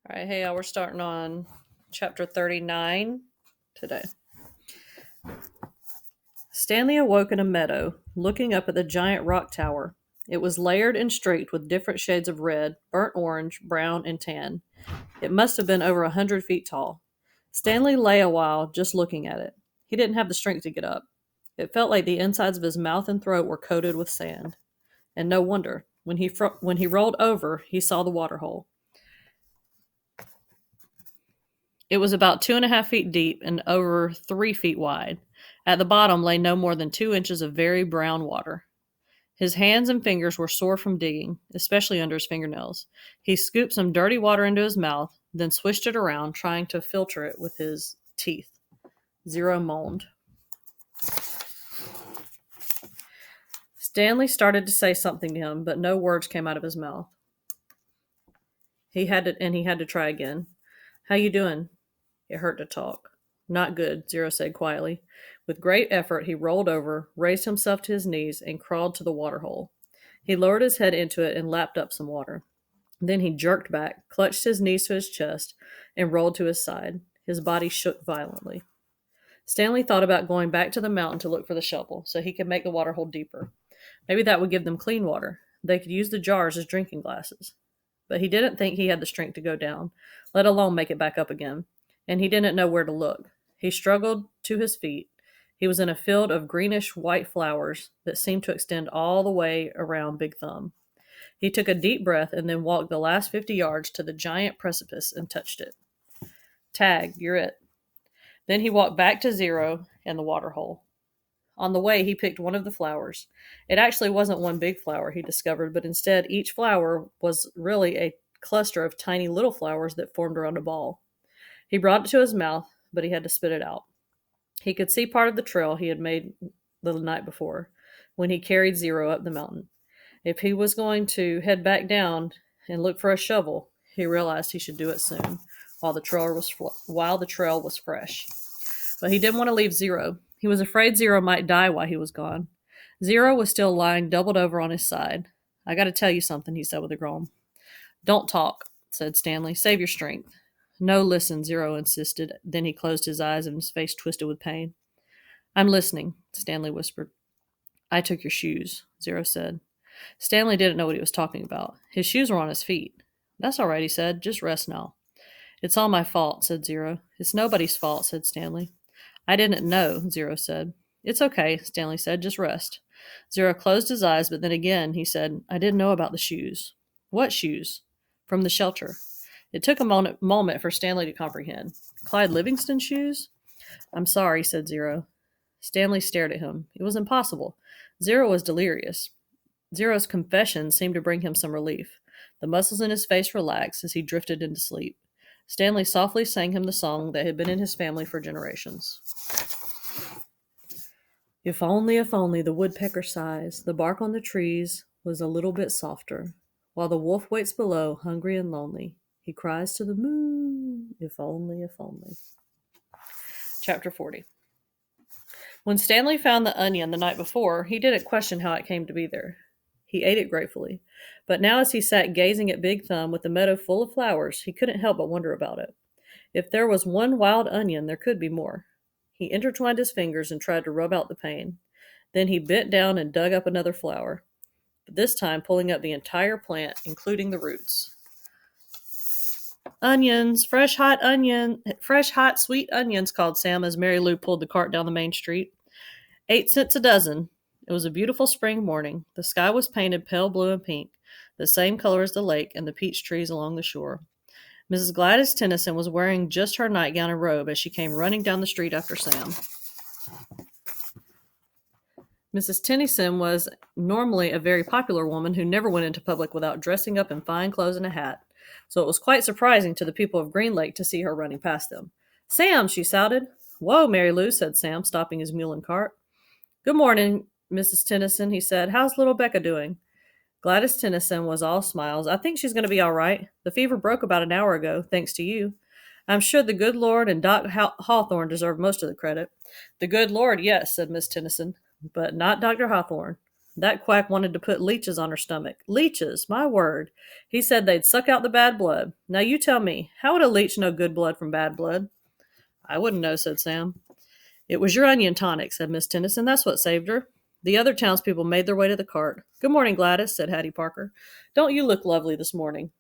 All right, hey, y'all, we're starting on chapter 39 today. Stanley awoke in a meadow, looking up at the giant rock tower. It was layered and streaked with different shades of red, burnt orange, brown, and tan. It must have been over 100 feet tall. Stanley lay a while just looking at it. He didn't have the strength to get up. It felt like the insides of his mouth and throat were coated with sand. And no wonder. When he rolled over, he saw the water hole. It was about 2.5 feet deep and over 3 feet wide. At the bottom lay no more than 2 inches of very brown water. His hands and fingers were sore from digging, especially under his fingernails. He scooped some dirty water into his mouth, then swished it around, trying to filter it with his teeth. Zero moaned. Stanley started to say something to him, but no words came out of his mouth. He had to try again. How you doing? It hurt to talk. Not good, Zero said quietly. With great effort, he rolled over, raised himself to his knees, and crawled to the water hole. He lowered his head into it and lapped up some water. Then he jerked back, clutched his knees to his chest, and rolled to his side. His body shook violently. Stanley thought about going back to the mountain to look for the shovel so he could make the water hole deeper. Maybe that would give them clean water. They could use the jars as drinking glasses. But he didn't think he had the strength to go down, let alone make it back up again. And he didn't know where to look. He struggled to his feet. He was in a field of greenish white flowers that seemed to extend all the way around Big Thumb. He took a deep breath and then walked the last 50 yards to the giant precipice and touched it. Tag, you're it. Then he walked back to Zero and the water hole. On the way, he picked one of the flowers. It actually wasn't one big flower, he discovered, but instead each flower was really a cluster of tiny little flowers that formed around a ball. He brought it to his mouth, but he had to spit it out. He could see part of the trail he had made the night before when he carried Zero up the mountain. If he was going to head back down and look for a shovel, he realized he should do it soon, while the trail was fresh. But he didn't want to leave Zero. He was afraid Zero might die while he was gone. Zero was still lying doubled over on his side. I got to tell you something, he said with a groan. Don't talk, said Stanley. Save your strength. No, listen, Zero insisted. Then he closed his eyes and his face twisted with pain. I'm listening, Stanley whispered. I took your shoes, Zero said. Stanley didn't know what he was talking about. His shoes were on his feet. That's all right, he said. Just rest now. It's all my fault, said Zero. It's nobody's fault, said Stanley. I didn't know, Zero said. It's okay, Stanley said. Just rest. Zero closed his eyes, but then again he said, I didn't know about the shoes. What shoes? From the shelter. It took a moment for Stanley to comprehend. Clyde Livingston's shoes? I'm sorry, said Zero. Stanley stared at him. It was impossible. Zero was delirious. Zero's confession seemed to bring him some relief. The muscles in his face relaxed as he drifted into sleep. Stanley softly sang him the song that had been in his family for generations. If only the woodpecker sighs, the bark on the trees was a little bit softer, while the wolf waits below, hungry and lonely. He cries to the moon, if only, if only. Chapter 40. When Stanley found the onion the night before, he didn't question how it came to be there. He ate it gratefully. But now as he sat gazing at Big Thumb with the meadow full of flowers, he couldn't help but wonder about it. If there was one wild onion, there could be more. He intertwined his fingers and tried to rub out the pain. Then he bent down and dug up another flower, but this time pulling up the entire plant, including the roots. Onions, fresh hot sweet onions, called Sam as Mary Lou pulled the cart down the main street. 8 cents a dozen. It was a beautiful spring morning. The sky was painted pale blue and pink, the same color as the lake and the peach trees along the shore. Mrs. Gladys Tennyson was wearing just her nightgown and robe as she came running down the street after Sam. Mrs. Tennyson was normally a very popular woman who never went into public without dressing up in fine clothes and a hat, so it was quite surprising to the people of Green Lake to see her running past them. Sam, she shouted. Whoa, Mary Lou, said Sam, stopping his mule and cart. Good morning, Mrs. Tennyson, he said. How's little Becca doing? Gladys Tennyson was all smiles. I think she's going to be all right. The fever broke about an hour ago, thanks to you. I'm sure the good Lord and Doc Hawthorne deserve most of the credit. The good Lord, yes, said Miss Tennyson, but not Dr. Hawthorne. That quack wanted to put leeches on her stomach. Leeches, my word. He said they'd suck out the bad blood. Now you tell me, how would a leech know good blood from bad blood? I wouldn't know, said Sam. It was your onion tonic, said Miss Tennyson. That's what saved her. The other townspeople made their way to the cart. Good morning, Gladys, said Hattie Parker. Don't you look lovely this morning?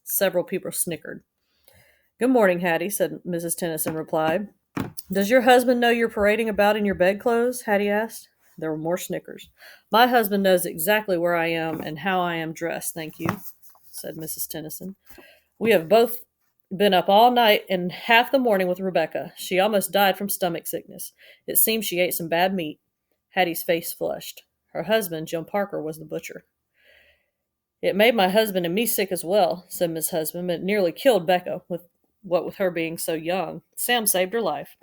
Several people snickered. Good morning, Hattie, said Mrs. Tennyson replied. Does your husband know you're parading about in your bedclothes? Hattie asked. There were more snickers. My husband knows exactly where I am and how I am dressed, thank you, said Mrs. Tennyson. We have both been up all night and half the morning with Rebecca. She almost died from stomach sickness. It seems she ate some bad meat. Hattie's face flushed. Her husband, Jim Parker, was the butcher. It made my husband and me sick as well, said Miss Husband. It nearly killed Becca, with her being so young. Sam saved her life.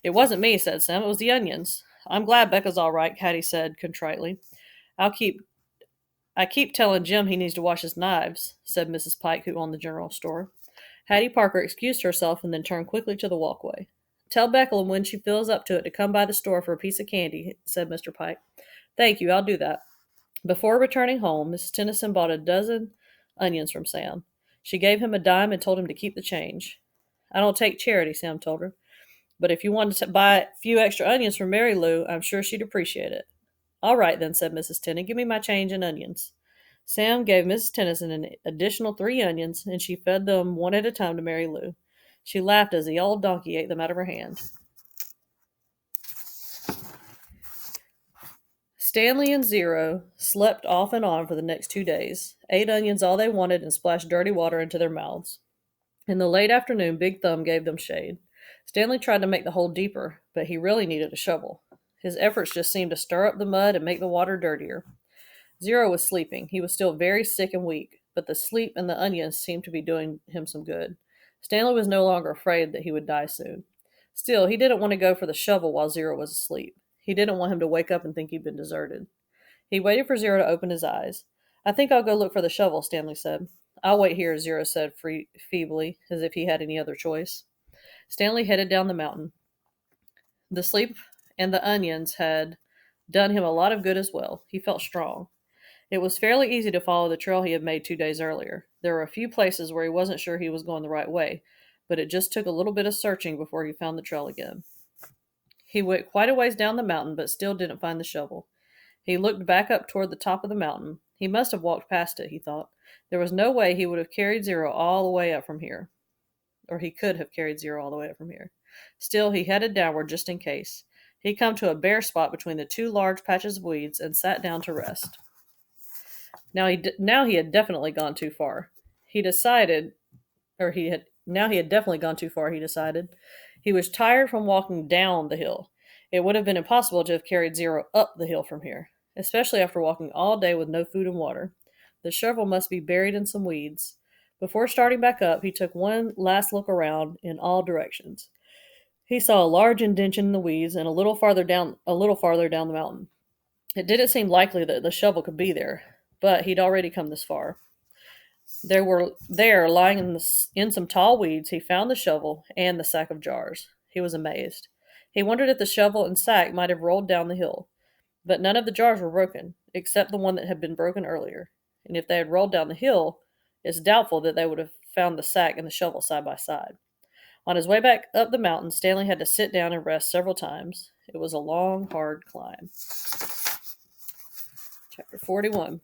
It wasn't me, said Sam. It was the onions. I'm glad Becca's all right, Hattie said contritely. I keep telling Jim he needs to wash his knives, said Mrs. Pike, who owned the general store. Hattie Parker excused herself and then turned quickly to the walkway. Tell Becca when she feels up to it to come by the store for a piece of candy, said Mr. Pike. Thank you, I'll do that. Before returning home, Mrs. Tennyson bought a dozen onions from Sam. She gave him a dime and told him to keep the change. I don't take charity, Sam told her. But if you wanted to buy a few extra onions from Mary Lou, I'm sure she'd appreciate it. All right, then, said Mrs. Tenney. Give me my change and onions. Sam gave Mrs. Tennyson an additional 3 onions, and she fed them one at a time to Mary Lou. She laughed as the old donkey ate them out of her hand. Stanley and Zero slept off and on for the next 2 days, ate onions all they wanted, and splashed dirty water into their mouths. In the late afternoon, Big Thumb gave them shade. Stanley tried to make the hole deeper, but he really needed a shovel. His efforts just seemed to stir up the mud and make the water dirtier. Zero was sleeping. He was still very sick and weak, but the sleep and the onions seemed to be doing him some good. Stanley was no longer afraid that he would die soon. Still, he didn't want to go for the shovel while Zero was asleep. He didn't want him to wake up and think he'd been deserted. He waited for Zero to open his eyes. I think I'll go look for the shovel, Stanley said. I'll wait here, Zero said feebly, as if he had any other choice. Stanley headed down the mountain. The sleep and the onions had done him a lot of good as well. He felt strong. It was fairly easy to follow the trail he had made 2 days earlier. There were a few places where he wasn't sure he was going the right way, but it just took a little bit of searching before he found the trail again. He went quite a ways down the mountain, but still didn't find the shovel. He looked back up toward the top of the mountain. He must have walked past it, he thought. There was no way he would have carried Zero all the way up from here. Or he could have carried Zero all the way up from here. Still, he headed downward just in case. He come to a bare spot between the 2 large patches of weeds and sat down to rest. Now he had definitely gone too far. He had definitely gone too far, he decided. He was tired from walking down the hill. It would have been impossible to have carried Zero up the hill from here, especially after walking all day with no food and water. The shovel must be buried in some weeds. Before starting back up, he took one last look around in all directions. He saw a large indention in the weeds and a little farther down the mountain. It didn't seem likely that the shovel could be there, but he'd already come this far. Lying in some tall weeds, he found the shovel and the sack of jars. He was amazed. He wondered if the shovel and sack might have rolled down the hill, but none of the jars were broken, except the one that had been broken earlier. And if they had rolled down the hill, it's doubtful that they would have found the sack and the shovel side by side. On his way back up the mountain, Stanley had to sit down and rest several times. It was a long, hard climb. Chapter 41.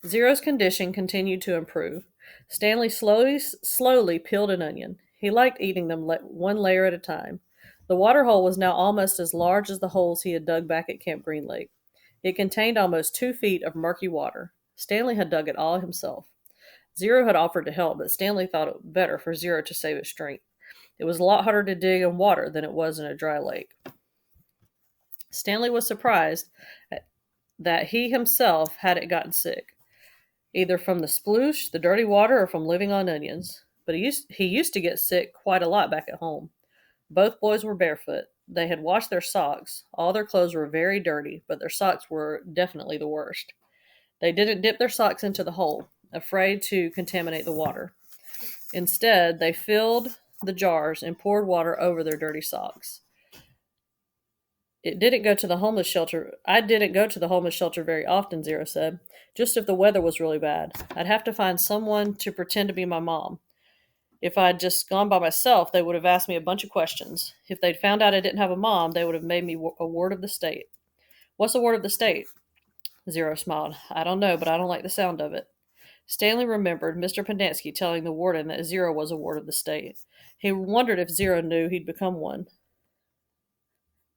Zero's condition continued to improve. Stanley slowly peeled an onion. He liked eating them one layer at a time. The water hole was now almost as large as the holes he had dug back at Camp Green Lake. It contained almost 2 feet of murky water. Stanley had dug it all himself. Zero had offered to help, but Stanley thought it better for Zero to save his strength. It was a lot harder to dig in water than it was in a dry lake. Stanley was surprised that he himself hadn't gotten sick, either from the sploosh, the dirty water, or from living on onions. But he used to get sick quite a lot back at home. Both boys were barefoot. They had washed their socks. All their clothes were very dirty, but their socks were definitely the worst. They didn't dip their socks into the hole, afraid to contaminate the water. Instead, they filled the jars and poured water over their dirty socks. It didn't go to the homeless shelter. I didn't go to the homeless shelter very often, Zero said. Just if the weather was really bad. I'd have to find someone to pretend to be my mom. If I'd just gone by myself, they would have asked me a bunch of questions. If they'd found out I didn't have a mom, they would have made me a ward of the state. What's a ward of the state? Zero smiled. I don't know, but I don't like the sound of it. Stanley remembered Mr. Pendanski telling the warden that Zero was a ward of the state. He wondered if Zero knew he'd become one.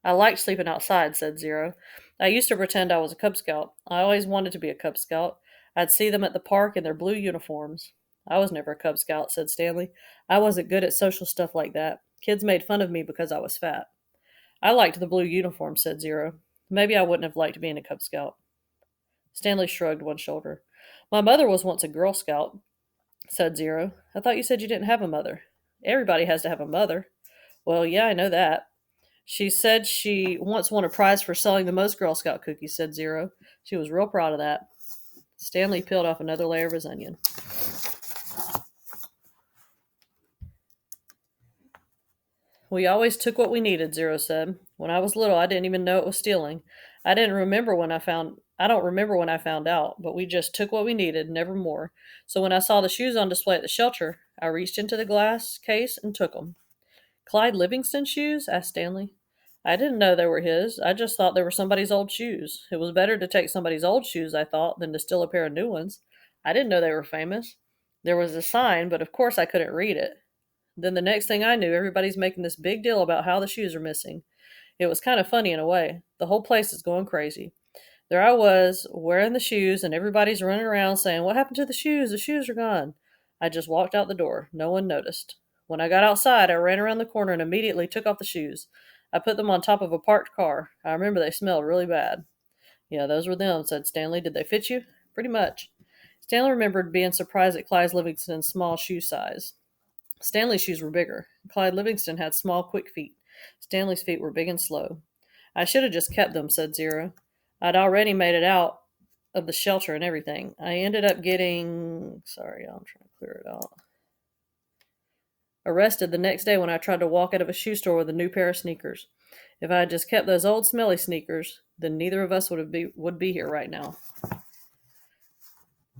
I liked sleeping outside, said Zero. I used to pretend I was a Cub Scout. I always wanted to be a Cub Scout. I'd see them at the park in their blue uniforms. I was never a Cub Scout, said Stanley. I wasn't good at social stuff like that. Kids made fun of me because I was fat. I liked the blue uniform, said Zero. Maybe I wouldn't have liked being a Cub Scout. Stanley shrugged one shoulder. My mother was once a Girl Scout, said Zero. I thought you said you didn't have a mother. Everybody has to have a mother. Well, yeah, I know that. She said she once won a prize for selling the most Girl Scout cookies, said Zero. She was real proud of that. Stanley peeled off another layer of his onion. We always took what we needed, Zero said. When I was little, I didn't even know it was stealing. I don't remember when I found out, but we just took what we needed, never more. So when I saw the shoes on display at the shelter, I reached into the glass case and took them. Clyde Livingston's shoes? Asked Stanley. I didn't know they were his. I just thought they were somebody's old shoes. It was better to take somebody's old shoes, I thought, than to steal a pair of new ones. I didn't know they were famous. There was a sign, but of course I couldn't read it. Then the next thing I knew, everybody's making this big deal about how the shoes are missing. It was kind of funny in a way. The whole place is going crazy. There I was, wearing the shoes, and everybody's running around saying, What happened to the shoes? The shoes are gone. I just walked out the door. No one noticed. When I got outside, I ran around the corner and immediately took off the shoes. I put them on top of a parked car. I remember they smelled really bad. Yeah, those were them, said Stanley. Did they fit you? Pretty much. Stanley remembered being surprised at Clyde Livingston's small shoe size. Stanley's shoes were bigger. Clyde Livingston had small, quick feet. Stanley's feet were big and slow. I should have just kept them, said Zero. I'd already made it out of the shelter and everything. I ended up getting. Sorry, I'm trying to clear it out. Arrested the next day when I tried to walk out of a shoe store with a new pair of sneakers. If I had just kept those old smelly sneakers, then neither of us would be here right now.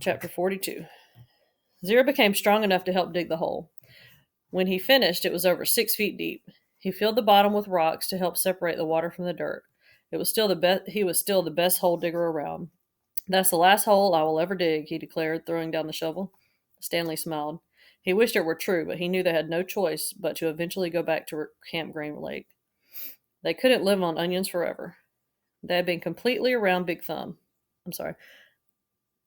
Chapter 42. Zero became strong enough to help dig the hole. When he finished, it was over 6 feet deep. He filled the bottom with rocks to help separate the water from the dirt. He was still the best hole digger around. That's the last hole I will ever dig, he declared, throwing down the shovel. Stanley smiled. He wished it were true, but he knew they had no choice but to eventually go back to Camp Green Lake. They couldn't live on onions forever. They had been completely around Big Thumb. I'm sorry.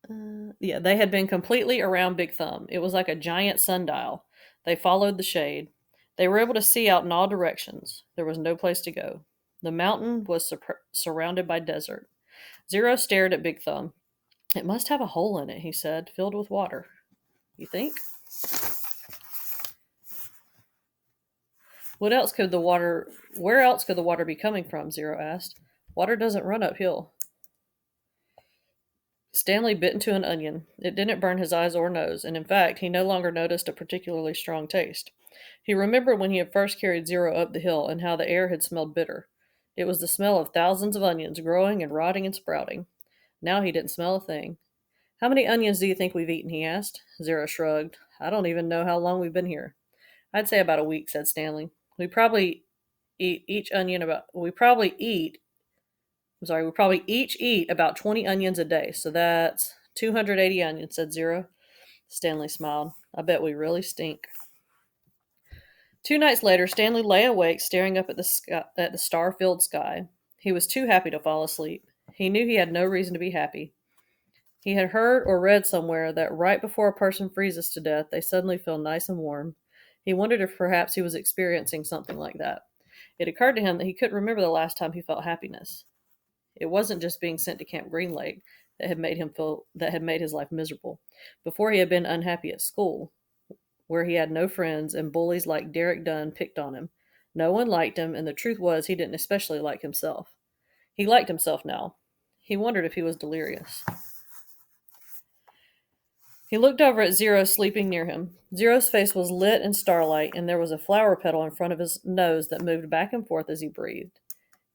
They had been completely around Big Thumb. It was like a giant sundial. They followed the shade. They were able to see out in all directions. There was no place to go. The mountain was surrounded by desert. Zero stared at Big Thumb. It must have a hole in it, he said, filled with water. You think? Where else could the water be coming from? Zero asked. Water doesn't run uphill. Stanley bit into an onion. It didn't burn his eyes or nose, and in fact, he no longer noticed a particularly strong taste. He remembered when he had first carried Zero up the hill and how the air had smelled bitter. It was the smell of thousands of onions growing and rotting and sprouting. Now he didn't smell a thing. How many onions do you think we've eaten? He asked. Zero shrugged. I don't even know how long we've been here. I'd say about a week, said Stanley. We probably each eat about 20 onions a day, so that's 280 onions, said Zero. Stanley smiled. I bet we really stink. 2 nights later, Stanley lay awake staring up at the star-filled sky. He was too happy to fall asleep. He knew he had no reason to be happy. He had heard or read somewhere that right before a person freezes to death, they suddenly feel nice and warm. He wondered if perhaps he was experiencing something like that. It occurred to him that he couldn't remember the last time he felt happiness. It wasn't just being sent to Camp Green Lake that had made his life miserable. Before he had been unhappy at school, where he had no friends and bullies like Derek Dunn picked on him. No one liked him, and the truth was he didn't especially like himself. He liked himself now. He wondered if he was delirious. He looked over at Zero sleeping near him. Zero's face was lit in starlight, and there was a flower petal in front of his nose that moved back and forth as he breathed.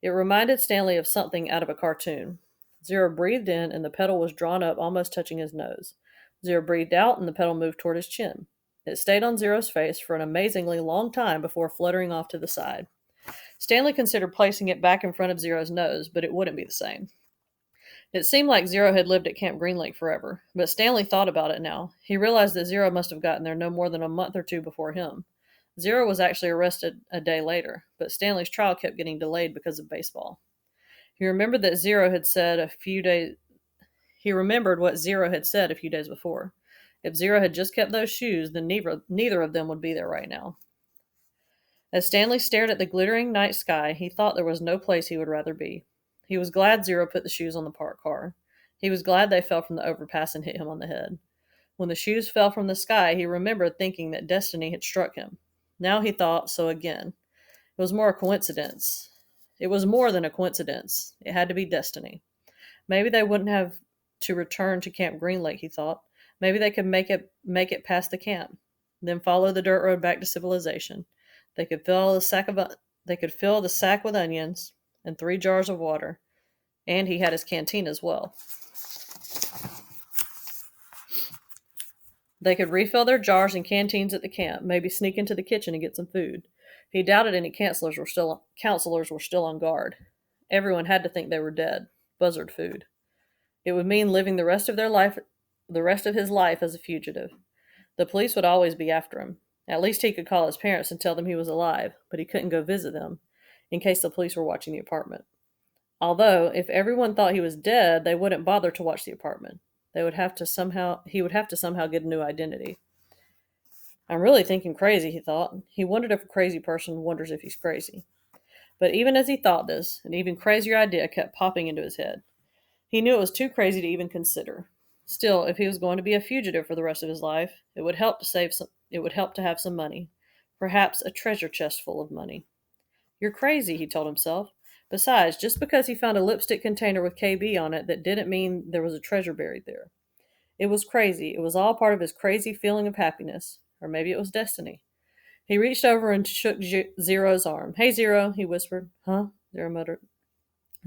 It reminded Stanley of something out of a cartoon. Zero breathed in, and the pedal was drawn up, almost touching his nose. Zero breathed out, and the pedal moved toward his chin. It stayed on Zero's face for an amazingly long time before fluttering off to the side. Stanley considered placing it back in front of Zero's nose, but it wouldn't be the same. It seemed like Zero had lived at Camp Green Lake forever, but Stanley thought about it now. He realized that Zero must have gotten there no more than a month or two before him. Zero was actually arrested a day later, but Stanley's trial kept getting delayed because of baseball. He remembered that Zero had said a few days. He remembered what Zero had said a few days before. If Zero had just kept those shoes, then neither of them would be there right now. As Stanley stared at the glittering night sky, he thought there was no place he would rather be. He was glad Zero put the shoes on the parked car. He was glad they fell from the overpass and hit him on the head. When the shoes fell from the sky, he remembered thinking that destiny had struck him. Now he thought so again. It was more a coincidence. It was more than a coincidence. It had to be destiny. Maybe they wouldn't have to return to Camp Green Lake, he thought. Maybe they could make it past the camp, then follow the dirt road back to civilization. They could fill the sack with onions and 3 jars of water, and he had his canteen as well. They could refill their jars and canteens at the camp, maybe sneak into the kitchen and get some food. He doubted any counselors were still on guard. Everyone had to think they were dead. Buzzard food. It would mean living the rest of his life as a fugitive. The police would always be after him. At least he could call his parents and tell them he was alive, but he couldn't go visit them, in case the police were watching the apartment. Although, if everyone thought he was dead, they wouldn't bother to watch the apartment. He would have to somehow get a new identity. I'm really thinking crazy, he thought. He wondered if a crazy person wonders if he's crazy. But even as he thought this, an even crazier idea kept popping into his head. He knew it was too crazy to even consider. Still, if he was going to be a fugitive for the rest of his life, it would help to have some money. Perhaps a treasure chest full of money. You're crazy, he told himself. Besides, just because he found a lipstick container with KB on it, that didn't mean there was a treasure buried there. It was crazy. It was all part of his crazy feeling of happiness. Or maybe it was destiny. He reached over and shook Zero's arm. Hey, Zero, he whispered. Huh? Zero muttered.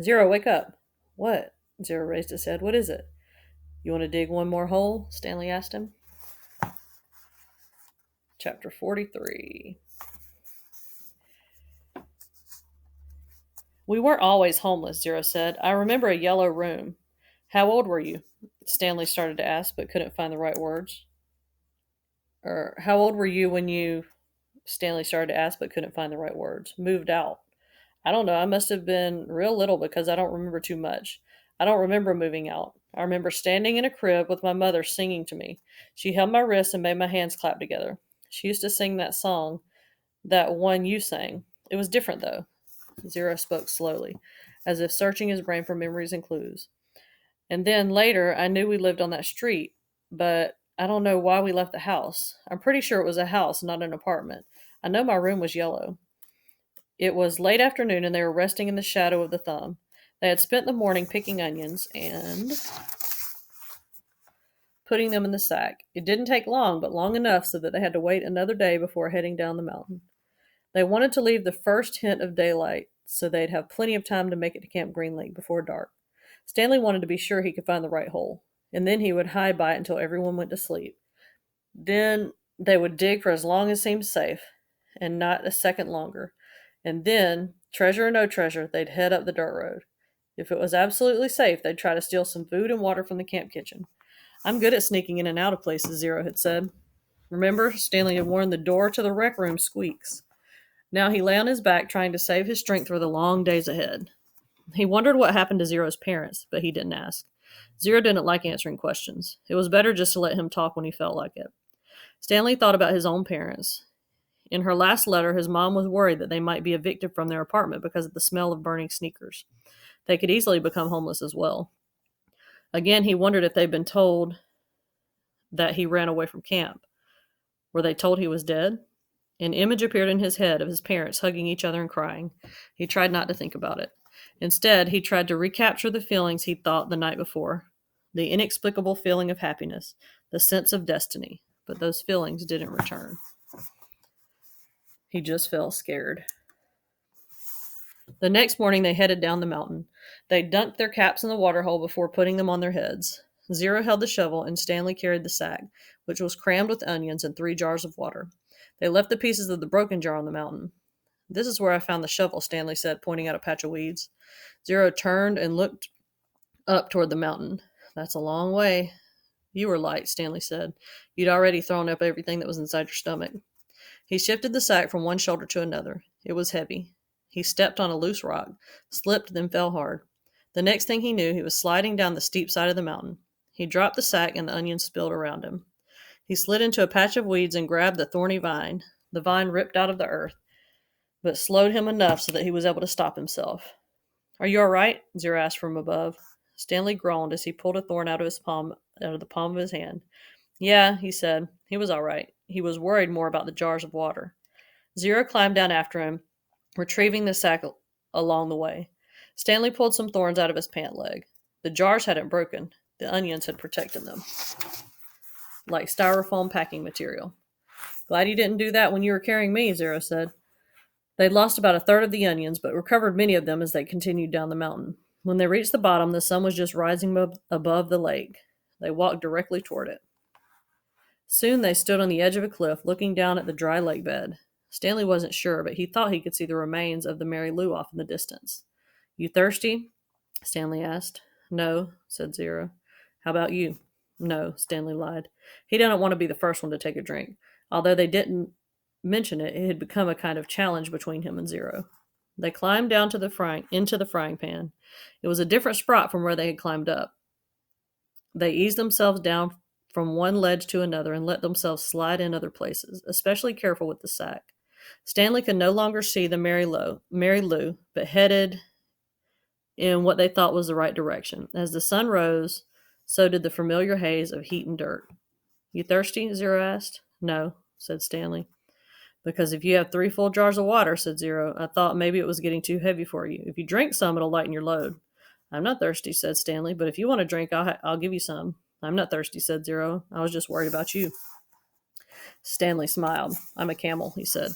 Zero, wake up. What? Zero raised his head. What is it? You want to dig one more hole? Stanley asked him. Chapter 43. We weren't always homeless, Zero said. I remember a yellow room. How old were you? Stanley started to ask, but couldn't find the right words. How old were you when you... Stanley started to ask, but couldn't find the right words. Moved out. I don't know. I must have been real little because I don't remember too much. I don't remember moving out. I remember standing in a crib with my mother singing to me. She held my wrists and made my hands clap together. She used to sing that song, that one you sang. It was different, though. Zero spoke slowly, as if searching his brain for memories and clues. And then, later, I knew we lived on that street, but I don't know why we left the house. I'm pretty sure it was a house, not an apartment. I know my room was yellow. It was late afternoon, and they were resting in the shadow of the thumb. They had spent the morning picking onions and putting them in the sack. It didn't take long, but long enough so that they had to wait another day before heading down the mountain. They wanted to leave the first hint of daylight, so they'd have plenty of time to make it to Camp Green Lake before dark. Stanley wanted to be sure he could find the right hole, and then he would hide by it until everyone went to sleep. Then they would dig for as long as seemed safe, and not a second longer. And then, treasure or no treasure, they'd head up the dirt road. If it was absolutely safe, they'd try to steal some food and water from the camp kitchen. I'm good at sneaking in and out of places, Zero had said. Remember, Stanley had warned the door to the rec room squeaks. Now he lay on his back trying to save his strength for the long days ahead. He wondered what happened to Zero's parents, but he didn't ask. Zero didn't like answering questions. It was better just to let him talk when he felt like it. Stanley thought about his own parents. In her last letter, his mom was worried that they might be evicted from their apartment because of the smell of burning sneakers. They could easily become homeless as well. Again, he wondered if they'd been told that he ran away from camp. Were they told he was dead? An image appeared in his head of his parents hugging each other and crying. He tried not to think about it. Instead, he tried to recapture the feelings he'd thought the night before. The inexplicable feeling of happiness, the sense of destiny. But those feelings didn't return. He just felt scared. The next morning they headed down the mountain. They dunked their caps in the waterhole before putting them on their heads. Zero held the shovel, and Stanley carried the sack, which was crammed with onions and 3 jars of water. They left the pieces of the broken jar on the mountain. This is where I found the shovel, Stanley said, pointing out a patch of weeds. Zero turned and looked up toward the mountain. That's a long way. You were light, Stanley said. You'd already thrown up everything that was inside your stomach. He shifted the sack from one shoulder to another. It was heavy. He stepped on a loose rock, slipped, then fell hard. The next thing he knew, he was sliding down the steep side of the mountain. He dropped the sack, and the onions spilled around him. He slid into a patch of weeds and grabbed the thorny vine. The vine ripped out of the earth, but slowed him enough so that he was able to stop himself. Are you all right? Zero asked from above. Stanley groaned as he pulled a thorn out of the palm of his hand. Yeah, he said. He was all right. He was worried more about the jars of water. Zero climbed down after him, retrieving the sack along the way. Stanley pulled some thorns out of his pant leg. The jars hadn't broken. The onions had protected them, like styrofoam packing material. Glad you didn't do that when you were carrying me, Zero said. They'd lost about a third of the onions, but recovered many of them as they continued down the mountain. When they reached the bottom, the sun was just rising above the lake. They walked directly toward it. Soon they stood on the edge of a cliff, looking down at the dry lake bed. Stanley wasn't sure, but he thought he could see the remains of the Mary Lou off in the distance. You thirsty? Stanley asked. No, said Zero. How about you? No, Stanley lied. He didn't want to be the first one to take a drink. Although they didn't mention it, it had become a kind of challenge between him and Zero. They climbed down into the frying pan. It was a different spot from where they had climbed up. They eased themselves down from one ledge to another and let themselves slide in other places, especially careful with the sack. Stanley could no longer see the Mary Lou, but headed in what they thought was the right direction. As the sun rose, so did the familiar haze of heat and dirt. You thirsty? Zero asked. No, said Stanley. Because if you have 3 full jars of water, said Zero, I thought maybe it was getting too heavy for you. If you drink some, it'll lighten your load. I'm not thirsty, said Stanley, but if you want a drink, I'll give you some. I'm not thirsty, said Zero. I was just worried about you. Stanley smiled. I'm a camel, he said.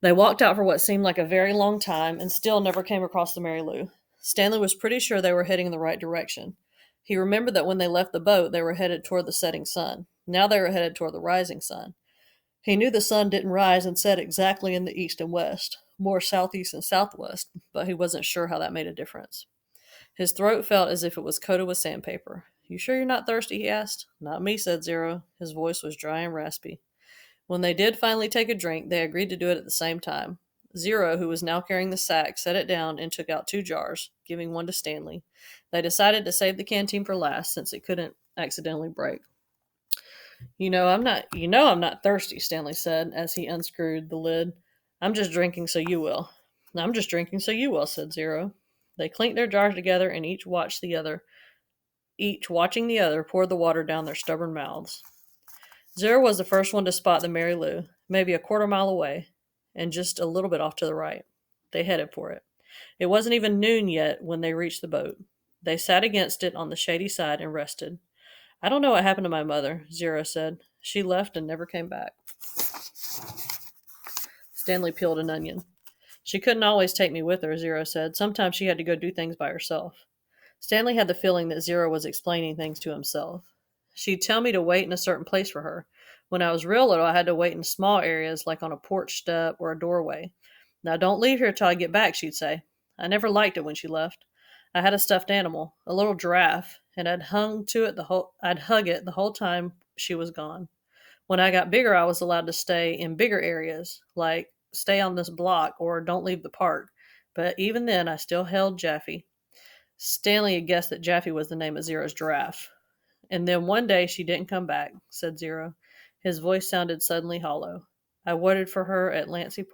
They walked out for what seemed like a very long time and still never came across the Mary Lou. Stanley was pretty sure they were heading in the right direction. He remembered that when they left the boat, they were headed toward the setting sun. Now they were headed toward the rising sun. He knew the sun didn't rise and set exactly in the east and west, more southeast and southwest, but he wasn't sure how that made a difference. His throat felt as if it was coated with sandpaper. You sure you're not thirsty? He asked. Not me, said Zero. His voice was dry and raspy. When they did finally take a drink, they agreed to do it at the same time. Zero, who was now carrying the sack, set it down and took out 2 jars, giving one to Stanley. They decided to save the canteen for last since it couldn't accidentally break. I'm not thirsty, Stanley said as he unscrewed the lid. I'm just drinking so you will. I'm just drinking so you will, said Zero. They clinked their jars together and each watching the other pour the water down their stubborn mouths. Zero was the first one to spot the Mary Lou, maybe a quarter mile away, and just a little bit off to the right. They headed for it. It wasn't even noon yet when they reached the boat. They sat against it on the shady side and rested. I don't know what happened to my mother, Zero said. She left and never came back. Stanley peeled an onion. She couldn't always take me with her, Zero said. Sometimes she had to go do things by herself. Stanley had the feeling that Zero was explaining things to himself. She'd tell me to wait in a certain place for her. When I was real little, I had to wait in small areas like on a porch step or a doorway. Now don't leave here till I get back, she'd say. I never liked it when she left. I had a stuffed animal, a little giraffe, and I'd hug it the whole time she was gone. When I got bigger, I was allowed to stay in bigger areas, like stay on this block or don't leave the park. But even then, I still held Jaffe. Stanley had guessed that Jaffe was the name of Zero's giraffe. And then one day she didn't come back, said Zero. His voice sounded suddenly hollow. I waited for her at Laney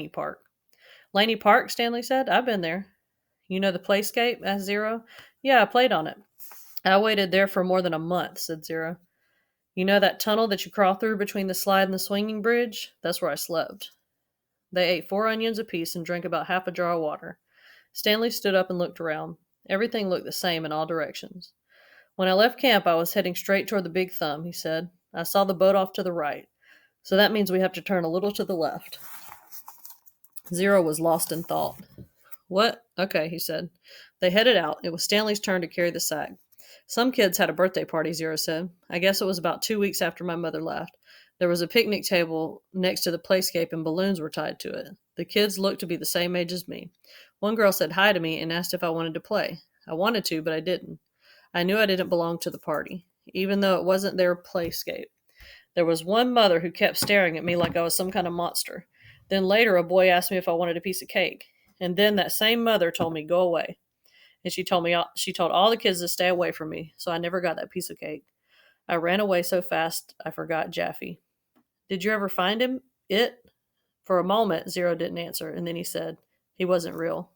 Park. Laney Park, Stanley said. I've been there. You know the playscape? Asked Zero. Yeah, I played on it. I waited there for more than a month, said Zero. You know that tunnel that you crawl through between the slide and the swinging bridge? That's where I slept. They ate 4 onions apiece and drank about half a jar of water. Stanley stood up and looked around. Everything looked the same in all directions. When I left camp, I was heading straight toward the Big Thumb, he said. I saw the boat off to the right. So that means we have to turn a little to the left. Zero was lost in thought. What? Okay, he said. They headed out. It was Stanley's turn to carry the sack. Some kids had a birthday party, Zero said. I guess it was about 2 weeks after my mother left. There was a picnic table next to the playscape and balloons were tied to it. The kids looked to be the same age as me. One girl said hi to me and asked if I wanted to play. I wanted to, but I didn't. I knew I didn't belong to the party, even though it wasn't their playscape. There was one mother who kept staring at me like I was some kind of monster. Then later, a boy asked me if I wanted a piece of cake. And then that same mother told me, go away. And she told all the kids to stay away from me, so I never got that piece of cake. I ran away so fast I forgot Jaffe. Did you ever find him? It? For a moment, Zero didn't answer, and then he said, he wasn't real.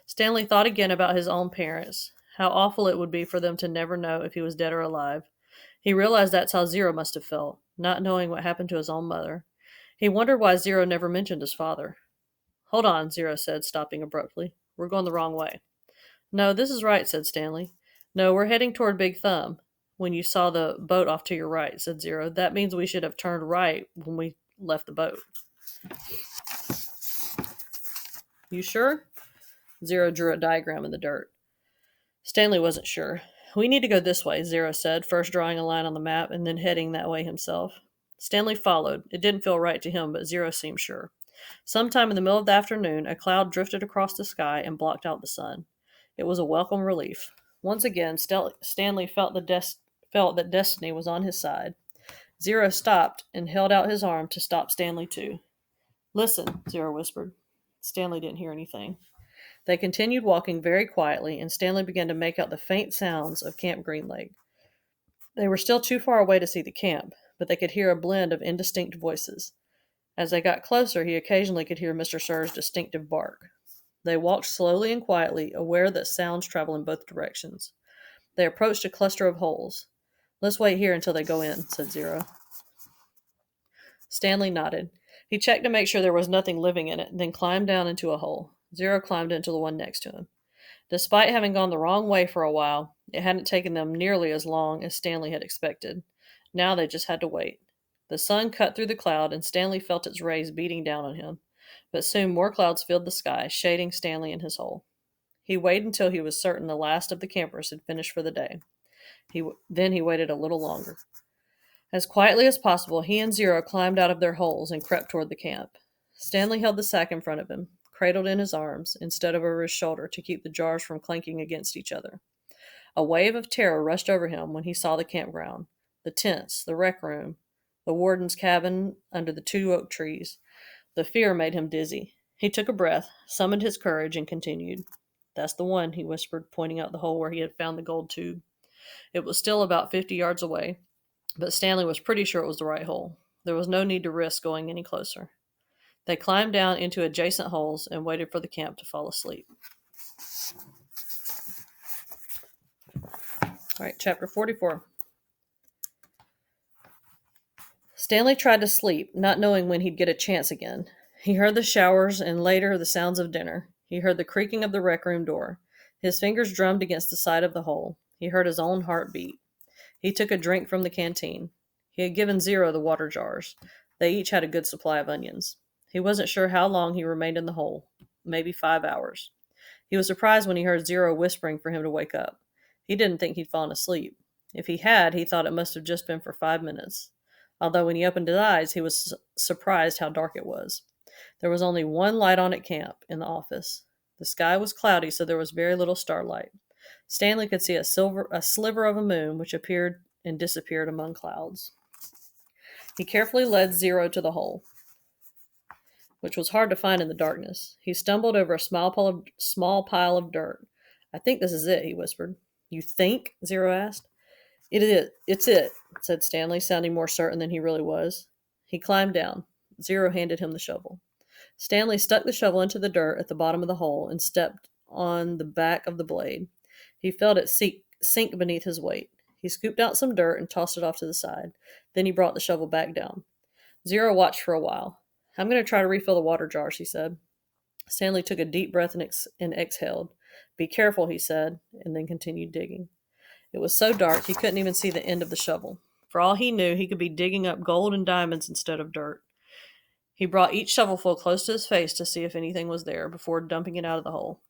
Stanley thought again about his own parents, how awful it would be for them to never know if he was dead or alive. He realized that's how Zero must have felt, not knowing what happened to his own mother. He wondered why Zero never mentioned his father. Hold on, Zero said, stopping abruptly. We're going the wrong way. No, this is right, said Stanley. No, we're heading toward Big Thumb. When you saw the boat off to your right, said Zero. That means we should have turned right when we left the boat. You sure? Zero drew a diagram in the dirt. Stanley wasn't sure. We need to go this way, Zero said, first drawing a line on the map and then heading that way himself. Stanley followed. It didn't feel right to him, but Zero seemed sure. Sometime in the middle of the afternoon, a cloud drifted across the sky and blocked out the sun. It was a welcome relief. Once again, Stanley felt that destiny was on his side. Zero stopped and held out his arm to stop Stanley too. Listen, Zero whispered. Stanley didn't hear anything. They continued walking very quietly, and Stanley began to make out the faint sounds of Camp Green Lake. They were still too far away to see the camp, but they could hear a blend of indistinct voices. As they got closer, he occasionally could hear Mr. Sirr's distinctive bark. They walked slowly and quietly, aware that sounds travel in both directions. They approached a cluster of holes. Let's wait here until they go in, said Zero. Stanley nodded. He checked to make sure there was nothing living in it, then climbed down into a hole. Zero climbed into the one next to him. Despite having gone the wrong way for a while, it hadn't taken them nearly as long as Stanley had expected. Now they just had to wait. The sun cut through the cloud, and Stanley felt its rays beating down on him. But soon more clouds filled the sky, shading Stanley in his hole. He waited until he was certain the last of the campers had finished for the day. Then he waited a little longer. As quietly as possible, he and Zero climbed out of their holes and crept toward the camp. Stanley held the sack in front of him, cradled in his arms, instead of over his shoulder to keep the jars from clanking against each other. A wave of terror rushed over him when he saw the campground, the tents, the rec room, the warden's cabin under the 2 oak trees. The fear made him dizzy. He took a breath, summoned his courage, and continued. That's the one, he whispered, pointing out the hole where he had found the gold tube. It was still about 50 yards away, but Stanley was pretty sure it was the right hole. There was no need to risk going any closer. They climbed down into adjacent holes and waited for the camp to fall asleep. All right, chapter 44. Stanley tried to sleep, not knowing when he'd get a chance again. He heard the showers and later the sounds of dinner. He heard the creaking of the rec room door. His fingers drummed against the side of the hole. He heard his own heart beat. He took a drink from the canteen. He had given Zero the water jars. They each had a good supply of onions. He wasn't sure how long he remained in the hole. Maybe 5 hours. He was surprised when he heard Zero whispering for him to wake up. He didn't think he'd fallen asleep. If he had, he thought it must have just been for 5 minutes. Although when he opened his eyes, he was surprised how dark it was. There was only one light on at camp, in the office. The sky was cloudy, so there was very little starlight. Stanley could see a sliver of a moon, which appeared and disappeared among clouds. He carefully led Zero to the hole, which was hard to find in the darkness. He stumbled over a small pile of dirt. I think this is it, he whispered. You think? Zero asked. It's it, said Stanley, sounding more certain than he really was. He climbed down. Zero handed him the shovel. Stanley stuck the shovel into the dirt at the bottom of the hole and stepped on the back of the blade. He felt it sink beneath his weight. He scooped out some dirt and tossed it off to the side. Then he brought the shovel back down. Zero watched for a while. I'm going to try to refill the water jars, he said. Stanley took a deep breath and exhaled. Be careful, he said, and then continued digging. It was so dark he couldn't even see the end of the shovel. For all he knew, he could be digging up gold and diamonds instead of dirt. He brought each shovelful close to his face to see if anything was there before dumping it out of the hole.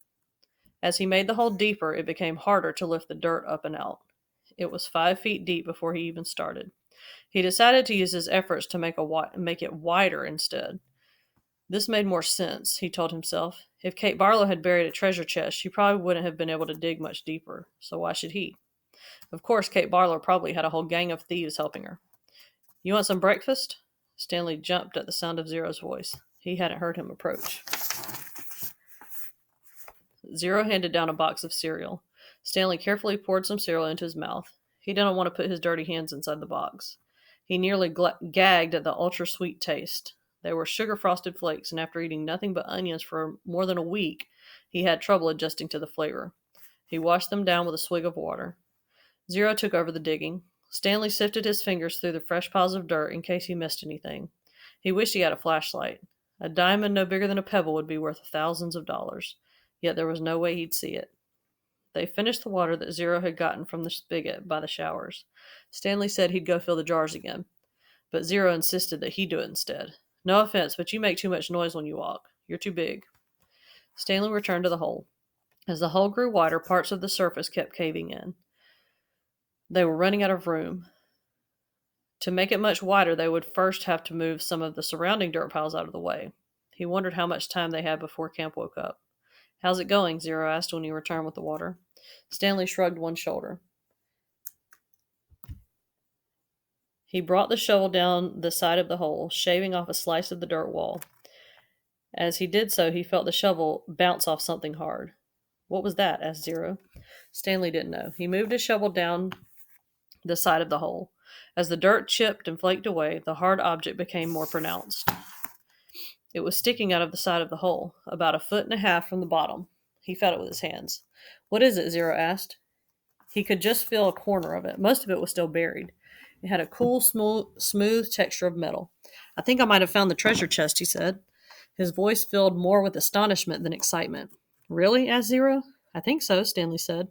As he made the hole deeper, it became harder to lift the dirt up and out. It was 5 feet deep before he even started. He decided to use his efforts to make it wider instead. This made more sense, he told himself. If Kate Barlow had buried a treasure chest, she probably wouldn't have been able to dig much deeper, so why should he? Of course, Kate Barlow probably had a whole gang of thieves helping her. You want some breakfast? Stanley jumped at the sound of Zero's voice. He hadn't heard him approach. Zero handed down a box of cereal. Stanley carefully poured some cereal into his mouth. He didn't want to put his dirty hands inside the box. He nearly gagged at the ultra-sweet taste. They were sugar-frosted flakes, and after eating nothing but onions for more than a week, he had trouble adjusting to the flavor. He washed them down with a swig of water. Zero took over the digging. Stanley sifted his fingers through the fresh piles of dirt in case he missed anything. He wished he had a flashlight. A diamond no bigger than a pebble would be worth thousands of dollars. Yet there was no way he'd see it. They finished the water that Zero had gotten from the spigot by the showers. Stanley said he'd go fill the jars again, but Zero insisted that he do it instead. No offense, but you make too much noise when you walk. You're too big. Stanley returned to the hole. As the hole grew wider, parts of the surface kept caving in. They were running out of room. To make it much wider, they would first have to move some of the surrounding dirt piles out of the way. He wondered how much time they had before camp woke up. How's it going? Zero asked when he returned with the water. Stanley shrugged one shoulder. He brought the shovel down the side of the hole, shaving off a slice of the dirt wall. As he did so, he felt the shovel bounce off something hard. What was that? Asked Zero. Stanley didn't know. He moved his shovel down the side of the hole. As the dirt chipped and flaked away, the hard object became more pronounced. It was sticking out of the side of the hole, about 1.5 feet from the bottom. He felt it with his hands. What is it? Zero asked. He could just feel a corner of it. Most of it was still buried. It had a cool, smooth texture of metal. I think I might have found the treasure chest, he said. His voice filled more with astonishment than excitement. Really? Asked Zero. I think so, Stanley said.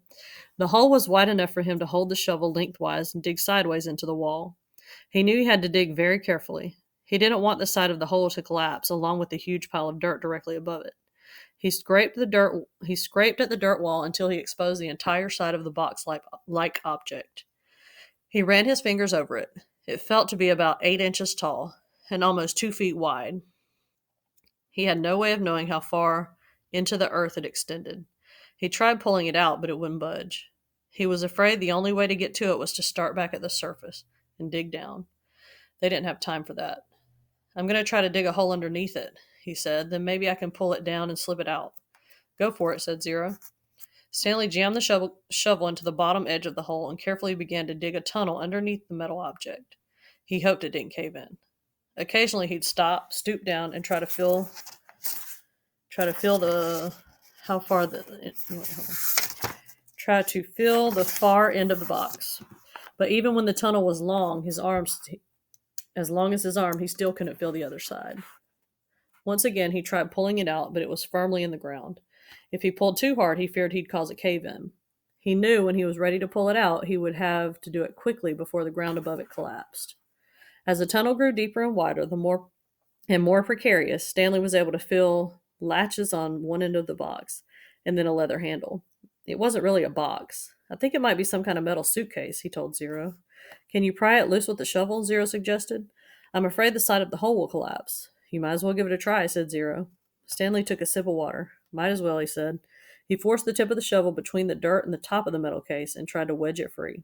The hole was wide enough for him to hold the shovel lengthwise and dig sideways into the wall. He knew he had to dig very carefully. He didn't want the side of the hole to collapse, along with the huge pile of dirt directly above it. He scraped at the dirt wall until he exposed the entire side of the box-like object. He ran his fingers over it. It felt to be about 8 inches tall and almost 2 feet wide. He had no way of knowing how far into the earth it extended. He tried pulling it out, but it wouldn't budge. He was afraid the only way to get to it was to start back at the surface and dig down. They didn't have time for that. I'm going to try to dig a hole underneath it, he said. Then maybe I can pull it down and slip it out. Go for it, said Zero. Stanley jammed the shovel into the bottom edge of the hole and carefully began to dig a tunnel underneath the metal object. He hoped it didn't cave in. Occasionally he'd stop, stoop down, and try to feel the far end of the box. But even when the tunnel was as long as his arm, he still couldn't feel the other side. Once again, he tried pulling it out, but it was firmly in the ground. If he pulled too hard, he feared he'd cause a cave-in. He knew when he was ready to pull it out, he would have to do it quickly before the ground above it collapsed. As the tunnel grew deeper and wider, more precarious, Stanley was able to feel latches on one end of the box, and then a leather handle. It wasn't really a box. I think it might be some kind of metal suitcase, he told Zero. Can you pry it loose with the shovel? Zero suggested. I'm afraid the side of the hole will collapse. You might as well give it a try, said Zero. Stanley took a sip of water. Might as well, he said. He forced the tip of the shovel between the dirt and the top of the metal case and tried to wedge it free.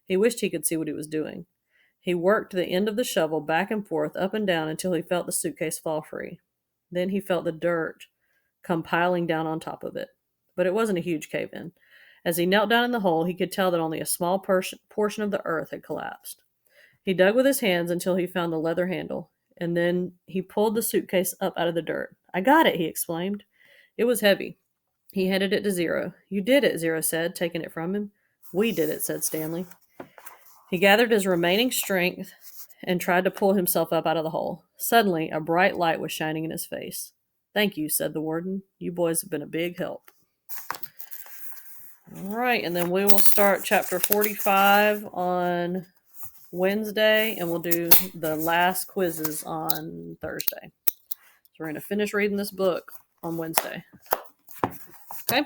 He wished he could see what he was doing. He worked the end of the shovel back and forth, up and down, until he felt the suitcase fall free. Then he felt the dirt come piling down on top of it. But it wasn't a huge cave-in. As he knelt down in the hole, he could tell that only a small portion of the earth had collapsed. He dug with his hands until he found the leather handle, and then he pulled the suitcase up out of the dirt. I got it, he exclaimed. It was heavy. He handed it to Zero. You did it, Zero said, taking it from him. We did it, said Stanley. He gathered his remaining strength and tried to pull himself up out of the hole. Suddenly, a bright light was shining in his face. Thank you, said the warden. You boys have been a big help. All right, and then we will start chapter 45 on Wednesday, and we'll do the last quizzes on Thursday. we're going to finish reading this book on Wednesday. Okay.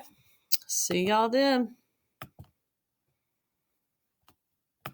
See y'all then.